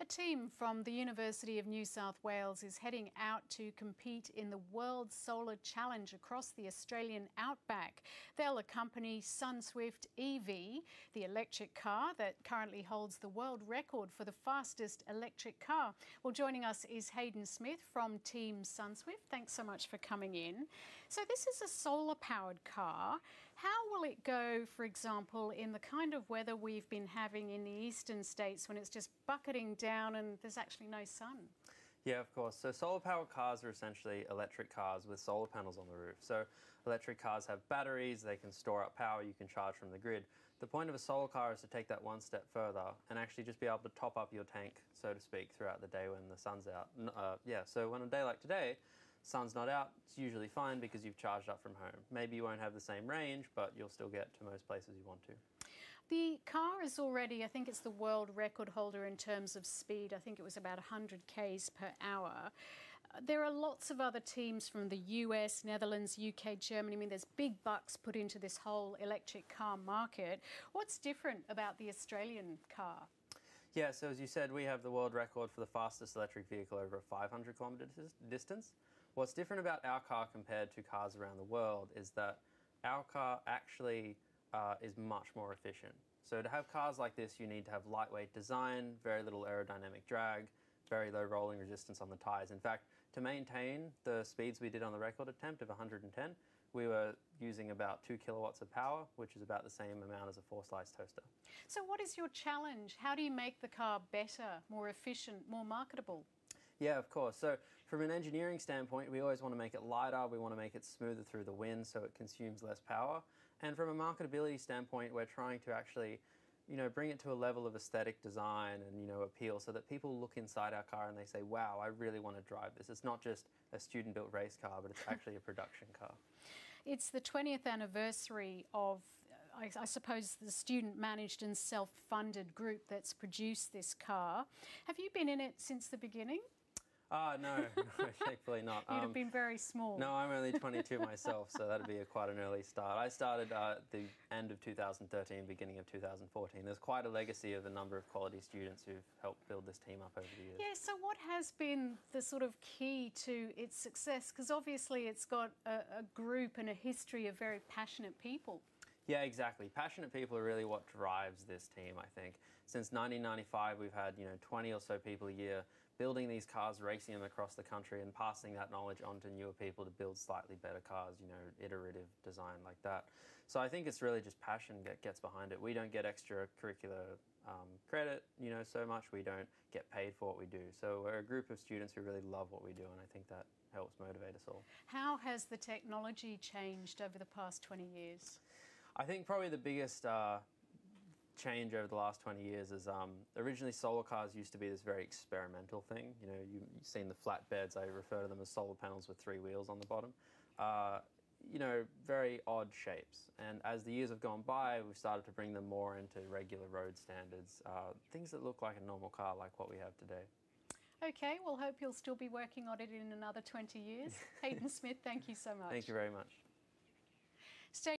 A team from the University of New South Wales is heading out to compete in the World Solar Challenge across the Australian outback. They'll accompany Sunswift EV, the electric car that currently holds the world record for the fastest electric car. Well, joining us is Hayden Smith from Team Sunswift. Thanks so much for coming in. So this is a solar-powered car. How will it go, for example, in the kind of weather we've been having in the eastern states when it's just bucketing down and there's actually no sun? Yeah, of course. So solar-powered cars are essentially electric cars with solar panels on the roof. So electric cars have batteries, they can store up power, you can charge from the grid. The point of a solar car is to take that one step further and actually just be able to top up your tank, so to speak, throughout the day when the sun's out. So when a day like today, sun's not out, it's usually fine because you've charged up from home. Maybe you won't have the same range, but you'll still get to most places you want to. The car is already, I think it's the world record holder in terms of speed. I think it was about 100 k's per hour. There are lots of other teams from the US, Netherlands, UK, Germany. I mean, there's big bucks put into this whole electric car market. What's different about the Australian car? Yeah, so as you said, we have the world record for the fastest electric vehicle over a 500-kilometre distance. What's different about our car compared to cars around the world is that our car actually is much more efficient. So to have cars like this, you need to have lightweight design, very little aerodynamic drag, very low rolling resistance on the tyres. In fact, to maintain the speeds we did on the record attempt of 110, we were using about 2 kilowatts of power, which is about the same amount as a 4-slice toaster. So what is your challenge? How do you make the car better, more efficient, more marketable? Yeah, of course. So from an engineering standpoint, we always want to make it lighter, we want to make it smoother through the wind so it consumes less power. And from a marketability standpoint, we're trying to actually, bring it to a level of aesthetic design and, appeal so that people look inside our car and they say, wow, I really want to drive this. It's not just a student-built race car, but it's actually a production car. It's the 20th anniversary of, I suppose, the student-managed and self-funded group that's produced this car. Have you been in it since the beginning? No, thankfully not. You'd have been very small. No, I'm only 22 myself, so that'd be quite an early start. I started at the end of 2013, beginning of 2014. There's quite a legacy of a number of quality students who've helped build this team up over the years. Yeah, so what has been the sort of key to its success? Because obviously it's got a group and a history of very passionate people. Yeah, exactly. Passionate people are really what drives this team, I think. Since 1995, we've had, 20 or so people a year building these cars, racing them across the country and passing that knowledge on to newer people to build slightly better cars, iterative design like that. So I think it's really just passion that gets behind it. We don't get extracurricular credit, so much. We don't get paid for what we do. So we're a group of students who really love what we do, and I think that helps motivate us all. How has the technology changed over the past 20 years? I think probably the biggest change over the last 20 years is originally solar cars used to be this very experimental thing. You've seen the flatbeds. I refer to them as solar panels with 3 wheels on the bottom. Very odd shapes. And as the years have gone by, we've started to bring them more into regular road standards, things that look like a normal car, like what we have today. Okay, well, hope you'll still be working on it in another 20 years. Hayden Smith, thank you so much. Thank you very much. Stay